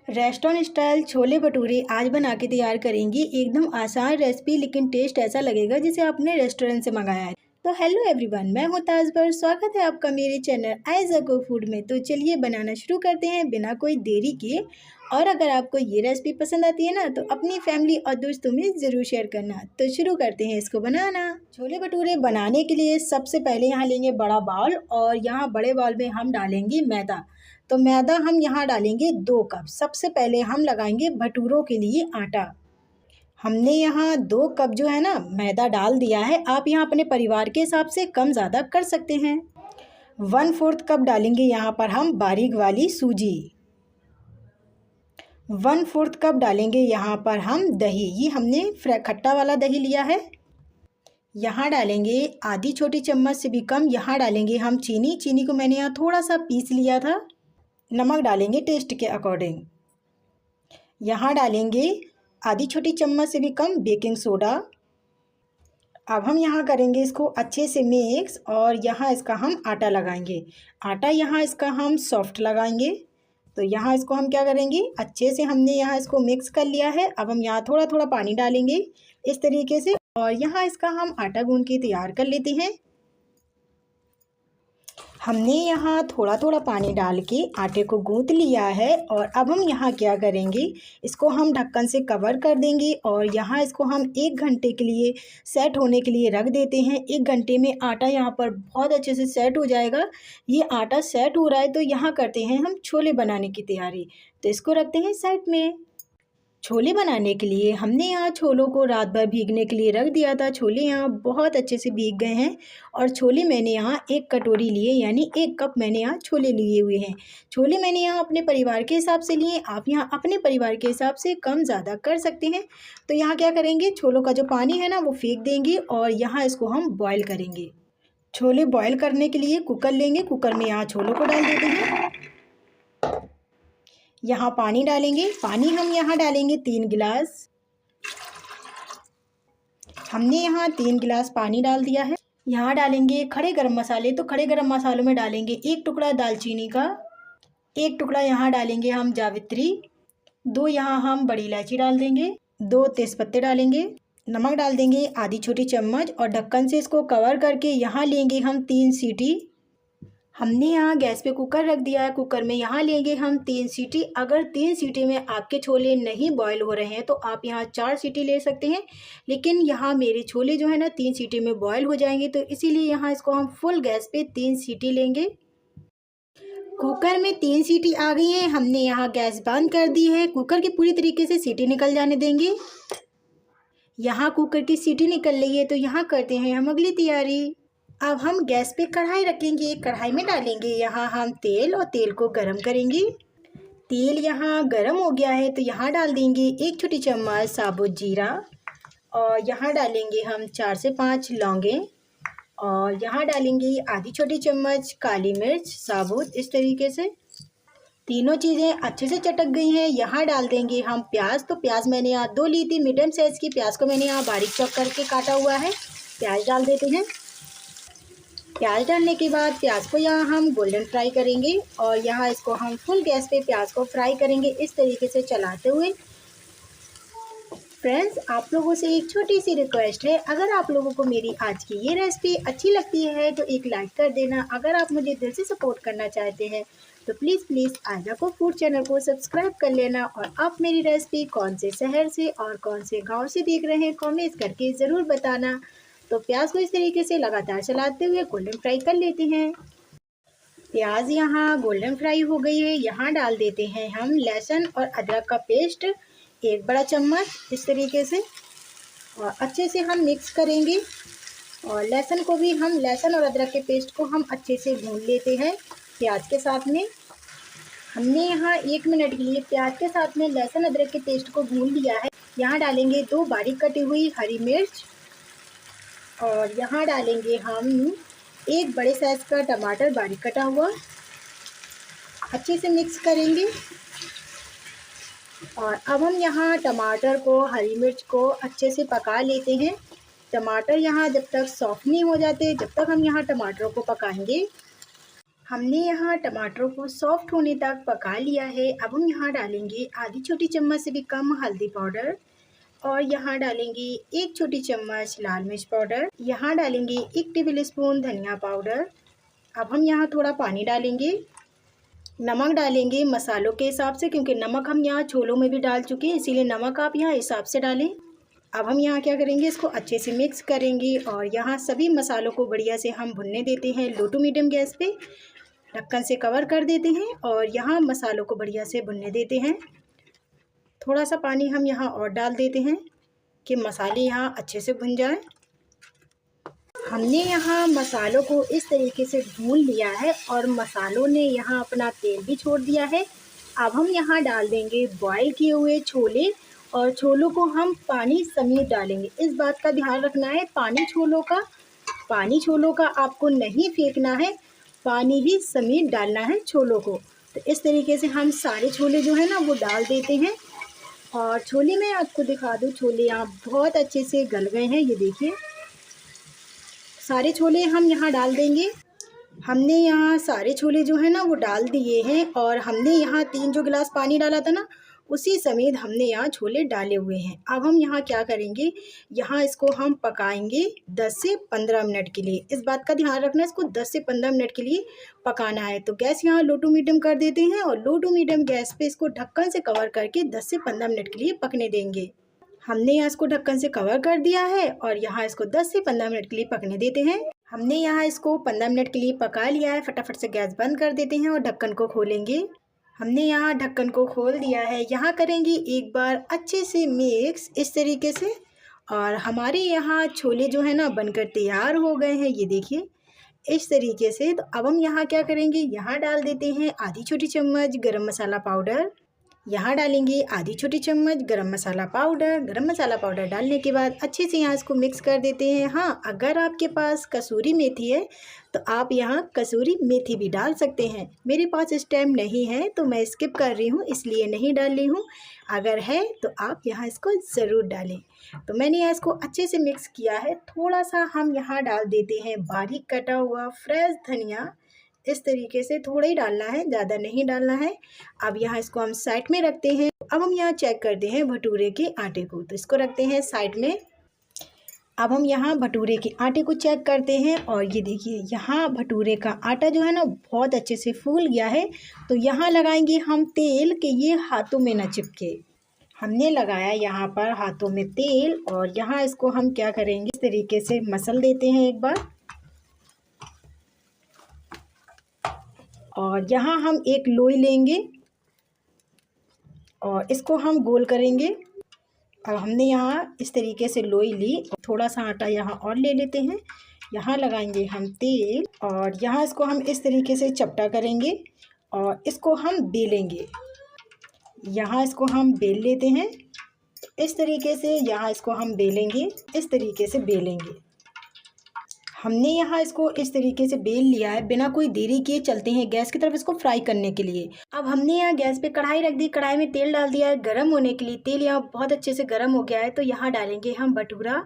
Restaurant style chole bhature आज बना के तैयार करेंगी। एकदम आसान रेसिपी, लेकिन टेस्ट ऐसा लगेगा जैसे आपने रेस्टोरेंट से मंगाया है। तो हेलो एवरीवन, मैं हूं ताजबर। स्वागत है आपका मेरे चैनल आइज़ा कुक फूड में। तो चलिए बनाना शुरू करते हैं बिना कोई देरी किए। और अगर आपको ये रेसिपी पसंद आती है ना, तो अपनी फैमिली और दोस्तों में ज़रूर शेयर करना। तो शुरू करते हैं इसको बनाना। छोले भटूरे बनाने के लिए सबसे पहले यहाँ लेंगे बड़ा बाउल, और यहाँ बड़े बाउल में हम डालेंगे मैदा। तो मैदा हम यहाँ डालेंगे 2 कप। सबसे पहले हम लगाएंगे भटूरों के लिए आटा। हमने यहाँ 2 कप जो है ना मैदा डाल दिया है। आप यहाँ अपने परिवार के हिसाब से कम ज़्यादा कर सकते हैं। 1/4 कप डालेंगे यहाँ पर हम बारीक वाली सूजी। 1/4 कप डालेंगे यहाँ पर हम दही। ये हमने खट्टा वाला दही लिया है। यहाँ डालेंगे आधी छोटी चम्मच से भी कम। यहाँ डालेंगे हम चीनी। चीनी को मैंने यहाँ थोड़ा सा पीस लिया था। नमक डालेंगे टेस्ट के अकॉर्डिंग। यहाँ डालेंगे आधी छोटी चम्मच से भी कम बेकिंग सोडा। अब हम यहाँ करेंगे इसको अच्छे से मिक्स, और यहाँ इसका हम आटा लगाएंगे। आटा यहाँ इसका हम सॉफ्ट लगाएंगे। तो यहाँ इसको हम क्या करेंगे, अच्छे से हमने यहाँ इसको मिक्स कर लिया है। अब हम यहाँ थोड़ा थोड़ा पानी डालेंगे इस तरीके से, और यहाँ इसका हम आटा गूंद के तैयार कर लेते हैं। हमने यहाँ थोड़ा थोड़ा पानी डाल के आटे को गूंथ लिया है। और अब हम यहाँ क्या करेंगे, इसको हम ढक्कन से कवर कर देंगे, और यहाँ इसको हम 1 घंटे के लिए सेट होने के लिए रख देते हैं। 1 घंटे में आटा यहाँ पर बहुत अच्छे से सेट हो जाएगा। ये आटा सेट हो रहा है, तो यहाँ करते हैं हम छोले बनाने की तैयारी। तो इसको रखते हैं साइड में। छोले बनाने के लिए हमने यहाँ छोलों को रात भर भीगने के लिए रख दिया था। छोले यहाँ बहुत अच्छे से भीग गए हैं। और छोले मैंने यहाँ 1 कटोरी लिए, यानी 1 कप मैंने यहाँ छोले लिए हुए हैं। छोले मैंने यहाँ अपने परिवार के हिसाब से लिए। आप यहाँ अपने परिवार के हिसाब से कम ज़्यादा कर सकते हैं। तो यहाँ क्या करेंगे, छोलों का जो पानी है ना वो फेंक देंगे, और यहाँ इसको हम बॉयल करेंगे। छोले बॉयल करने के लिए कुकर लेंगे। कुकर में यहाँ छोलों को डाल देते हैं। यहाँ पानी डालेंगे। पानी हम यहाँ डालेंगे 3 गिलास। हमने यहाँ 3 गिलास पानी डाल दिया है। यहाँ डालेंगे खड़े गरम मसाले। तो खड़े गरम मसालों में डालेंगे 1 टुकड़ा दालचीनी का, 1 टुकड़ा यहाँ डालेंगे हम जावित्री, 2 यहाँ हम बड़ी इलायची डाल देंगे, 2 तेज़पत्ते डालेंगे। नमक डाल देंगे आधी छोटी चम्मच, और ढक्कन से इसको कवर करके यहाँ लेंगे हम 3 सीटी। हमने यहाँ गैस पे कुकर रख दिया है। कुकर में यहाँ लेंगे हम 3 सीटी। अगर 3 सीटी में आपके छोले नहीं बॉयल हो रहे हैं तो आप यहाँ 4 सीटी ले सकते हैं, लेकिन यहाँ मेरे छोले जो है ना 3 सीटी में बॉयल हो जाएंगे, तो इसीलिए यहाँ इसको हम फुल गैस पे 3 सीटी लेंगे। कुकर में 3 सीटी आ गई है। हमने यहाँ गैस बंद कर दी है। कुकर की पूरी तरीके से सीटी निकल जाने देंगे। यहाँ कुकर की सीटी निकल रही है, तो यहाँ करते हैं हम अगली तैयारी। अब हम गैस पे कढ़ाई रखेंगे। कढ़ाई में डालेंगे यहाँ हम तेल, और तेल को गरम करेंगे। तेल यहाँ गरम हो गया है, तो यहाँ डाल देंगे 1 छोटी चम्मच साबुत जीरा, और यहाँ डालेंगे हम 4 से 5 लौंगे, और यहाँ डालेंगे आधी छोटी चम्मच काली मिर्च साबुत। इस तरीके से तीनों चीज़ें अच्छे से चटक गई हैं। यहाँ डाल देंगे हम प्याज। तो प्याज मैंने यहाँ 2 ली थी, मीडियम साइज़ की प्याज को मैंने यहाँ बारीक चॉप करके काटा हुआ है। प्याज डाल देते हैं। प्याज डालने के बाद प्याज को यहाँ हम गोल्डन फ्राई करेंगे, और यहाँ इसको हम फुल गैस पे प्याज को फ्राई करेंगे इस तरीके से चलाते हुए। फ्रेंड्स, आप लोगों से एक छोटी सी रिक्वेस्ट है, अगर आप लोगों को मेरी आज की ये रेसिपी अच्छी लगती है तो एक लाइक कर देना। अगर आप मुझे दिल से सपोर्ट करना चाहते हैं तो please Aiza cook food channel को सब्सक्राइब कर लेना। और आप मेरी रेसिपी कौन से शहर से और कौन से गाँव से देख रहे हैं, कॉमेंट करके ज़रूर बताना। तो प्याज को इस तरीके से लगातार चलाते हुए गोल्डन फ्राई कर लेते हैं। प्याज यहाँ गोल्डन फ्राई हो गई है। यहाँ डाल देते हैं हम लहसुन और अदरक का पेस्ट 1 बड़ा चम्मच इस तरीके से, और अच्छे से हम मिक्स करेंगे। और लहसुन को भी हम लहसुन और अदरक के पेस्ट को हम अच्छे से भून लेते हैं प्याज के साथ में। हमने यहाँ 1 मिनट के लिए प्याज के साथ में लहसुन अदरक के पेस्ट को भून लिया है। यहाँ डालेंगे 2 बारीक कटी हुई हरी मिर्च, और यहाँ डालेंगे हम 1 बड़े साइज़ का टमाटर बारीक कटा हुआ। अच्छे से मिक्स करेंगे। और अब हम यहाँ टमाटर को, हरी मिर्च को अच्छे से पका लेते हैं। टमाटर यहाँ जब तक सॉफ्ट नहीं हो जाते, जब तक हम यहाँ टमाटरों को पकाएंगे। हमने यहाँ टमाटरों को सॉफ्ट होने तक पका लिया है। अब हम यहाँ डालेंगे आधी छोटी चम्मच से भी कम हल्दी पाउडर और यहाँ डालेंगे 1 छोटी चम्मच लाल मिर्च पाउडर। यहाँ डालेंगे 1 टेबल स्पून धनिया पाउडर। अब हम यहाँ थोड़ा पानी डालेंगे। नमक डालेंगे मसालों के हिसाब से, क्योंकि नमक हम यहाँ छोलों में भी डाल चुके हैं, इसीलिए नमक आप यहाँ हिसाब से डालें। अब हम यहाँ क्या करेंगे, इसको अच्छे से मिक्स करेंगे और यहाँ सभी मसालों को बढ़िया से हम भुनने देते हैं। लो टू मीडियम गैस पे ढक्कन से कवर कर देते हैं और यहाँ मसालों को बढ़िया से भुनने देते हैं। थोड़ा सा पानी हम यहाँ और डाल देते हैं कि मसाले यहाँ अच्छे से भुन जाएं। हमने यहाँ मसालों को इस तरीके से भून लिया है और मसालों ने यहाँ अपना तेल भी छोड़ दिया है। अब हम यहाँ डाल देंगे बॉईल किए हुए छोले और छोलों को हम पानी समेत डालेंगे। इस बात का ध्यान रखना है, पानी छोलों का आपको नहीं फेंकना है, पानी ही समेत डालना है छोलों को। तो इस तरीके से हम सारे छोले जो है ना वो डाल देते हैं। और छोले मैं आपको दिखा दूँ, छोले यहाँ बहुत अच्छे से गल गए हैं। ये देखिए सारे छोले हम यहाँ डाल देंगे। हमने यहाँ सारे छोले जो है ना वो डाल दिए हैं और हमने यहाँ 3 जो गिलास पानी डाला था ना उसी समेत हमने यहाँ छोले डाले हुए हैं। अब हम यहाँ क्या करेंगे, यहाँ इसको हम पकाएंगे 10 से 15 मिनट के लिए। इस बात का ध्यान रखना, इसको 10 से 15 मिनट के लिए पकाना है। तो गैस यहाँ लो टू मीडियम कर देते हैं और लो टू मीडियम गैस पे इसको ढक्कन से कवर करके 10 से 15 मिनट के लिए पकने देंगे। हमने यहाँ इसको ढक्कन से कवर कर दिया है और यहाँ इसको 10 से 15 मिनट के लिए पकने देते हैं। हमने यहाँ इसको 15 मिनट के लिए पका लिया है। फटाफट से गैस बंद कर देते हैं और ढक्कन को खोलेंगे। हमने यहाँ ढक्कन को खोल दिया है। यहाँ करेंगे एक बार अच्छे से मिक्स इस तरीके से और हमारे यहाँ छोले जो है ना बनकर तैयार हो गए हैं। ये देखिए इस तरीके से। तो अब हम यहाँ क्या करेंगे, यहाँ डाल देते हैं आधी छोटी चम्मच गरम मसाला पाउडर। यहाँ डालेंगे आधी छोटी चम्मच गरम मसाला पाउडर। गरम मसाला पाउडर डालने के बाद अच्छे से यहाँ इसको मिक्स कर देते हैं। हाँ, अगर आपके पास कसूरी मेथी है तो आप यहाँ कसूरी मेथी भी डाल सकते हैं। मेरे पास इस टाइम नहीं है तो मैं स्किप कर रही हूँ, इसलिए नहीं डाल रही हूँ। अगर है तो आप यहाँ इसको ज़रूर डालें। तो मैंने यहाँ इसको अच्छे से मिक्स किया है। थोड़ा सा हम यहाँ डाल देते हैं बारीक कटा हुआ फ्रेश धनिया। इस तरीके से थोड़ा ही डालना है, ज़्यादा नहीं डालना है। अब यहाँ इसको हम साइड में रखते हैं। अब हम यहाँ चेक करते हैं भटूरे के आटे को, तो इसको रखते हैं साइड में। अब हम यहाँ भटूरे के आटे को चेक करते हैं और ये देखिए यहाँ भटूरे का आटा जो है ना बहुत अच्छे से फूल गया है। तो यहाँ लगाएंगे हम तेल कि ये हाथों में ना चिपके। हमने लगाया यहाँ पर हाथों में तेल और यहाँ इसको हम क्या करेंगे, इस तरीके से मसल देते हैं एक बार। और यहाँ हम एक लोई लेंगे और इसको हम गोल करेंगे। अब हमने यहाँ इस तरीके से लोई ली। थोड़ा सा आटा यहाँ और ले लेते हैं। यहाँ लगाएंगे हम तेल और यहाँ इसको हम इस तरीके से चपटा करेंगे और इसको हम बेलेंगे। यहाँ इसको हम बेल लेते हैं इस तरीके से। यहाँ इसको हम बेलेंगे, इस तरीके से बेलेंगे। हमने यहाँ इसको इस तरीके से बेल लिया है। बिना कोई देरी किए चलते हैं गैस की तरफ इसको फ्राई करने के लिए। अब हमने यहाँ गैस पे कढ़ाई रख दी, कढ़ाई में तेल डाल दिया है गर्म होने के लिए। तेल यहाँ बहुत अच्छे से गर्म हो गया है। तो यहाँ डालेंगे हम भटूरा।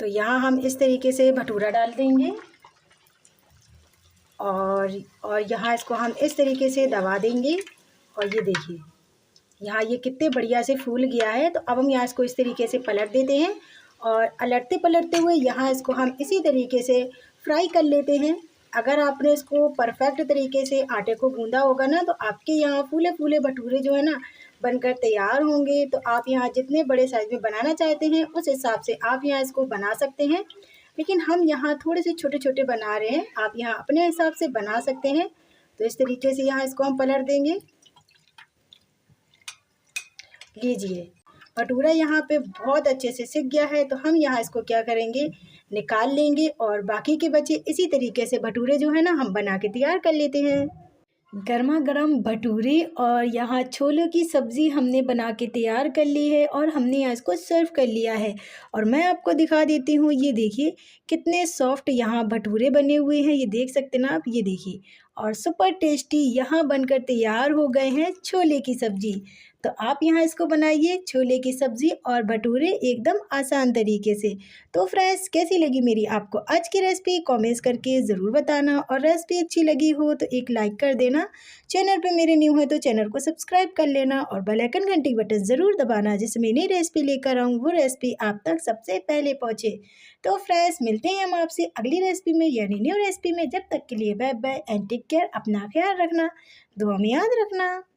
तो यहाँ हम इस तरीके से भटूरा डाल देंगे और यहाँ इसको हम इस तरीके से दबा देंगे। और ये देखिए यहाँ ये कितने बढ़िया से फूल गया है। तो अब हम यहाँ इसको इस तरीके से पलट देते हैं और अलटते पलटते हुए यहाँ इसको हम इसी तरीके से फ्राई कर लेते हैं। अगर आपने इसको परफेक्ट तरीके से आटे को गूंदा होगा ना तो आपके यहाँ फूले फूले भटूरे जो है ना बनकर तैयार होंगे। तो आप यहाँ जितने बड़े साइज़ में बनाना चाहते हैं उस हिसाब से आप यहाँ इसको बना सकते हैं, लेकिन हम यहाँ थोड़े से छोटे छोटे बना रहे हैं। आप यहाँ अपने हिसाब से बना सकते हैं। तो इस तरीके से यहाँ इसको हम पलट देंगे। लीजिए भटूरा यहाँ पे बहुत अच्छे से सिक गया है। तो हम यहाँ इसको क्या करेंगे, निकाल लेंगे और बाकी के बचे इसी तरीके से भटूरे जो है ना हम बना के तैयार कर लेते हैं। गर्मा गर्म भटूरे और यहाँ छोलों की सब्ज़ी हमने बना के तैयार कर ली है और हमने यहाँ इसको सर्व कर लिया है। और मैं आपको दिखा देती हूँ, ये देखिए कितने सॉफ्ट यहाँ भटूरे बने हुए हैं। ये देख सकते ना आप, ये देखिए। और सुपर टेस्टी यहाँ बनकर तैयार हो गए हैं छोले की सब्जी। तो आप यहाँ इसको बनाइए छोले की सब्जी और भटूरे एकदम आसान तरीके से। तो फ्रेंड्स कैसी लगी मेरी आपको आज की रेसिपी कमेंट्स करके ज़रूर बताना, और रेसिपी अच्छी लगी हो तो एक लाइक कर देना। चैनल पे मेरे न्यू है तो चैनल को सब्सक्राइब कर लेना और बेल आइकन घंटी बटन ज़रूर दबाना, जिससे मैं नई रेसिपी लेकर आऊँ वो रेसिपी आप तक सबसे पहले पहुँचे। तो फ्रेंड्स मिलते हैं हम आपसे अगली रेसिपी में यानी न्यू रेसिपी में। जब तक के लिए bye bye and take care. अपना ख्याल रखना, दुआ में याद रखना।